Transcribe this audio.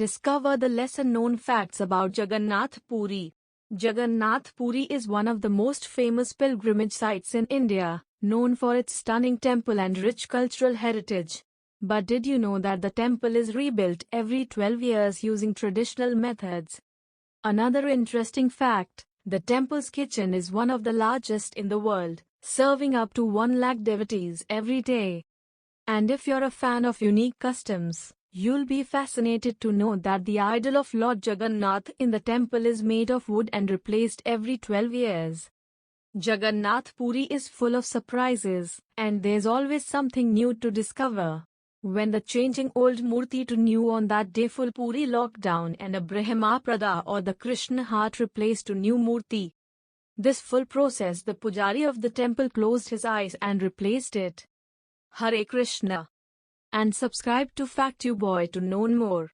Discover the lesser-known facts about Jagannath Puri. Jagannath Puri is one of the most famous pilgrimage sites in India, known for its stunning temple and rich cultural heritage. But did you know that the temple is rebuilt every 12 years using traditional methods? Another interesting fact, the temple's kitchen is one of the largest in the world, serving up to 1 lakh devotees every day. And if you're a fan of unique customs, you'll be fascinated to know that the idol of Lord Jagannath in the temple is made of wood and replaced every 12 years. Jagannath Puri is full of surprises, and there's always something new to discover. When the changing old murti to new on that day, full Puri lockdown and a brahma pradha or the krishna heart replaced to new murti. This full process, the pujari of the temple closed his eyes and replaced it. Hare Krishna. And subscribe to FactUboy to know more.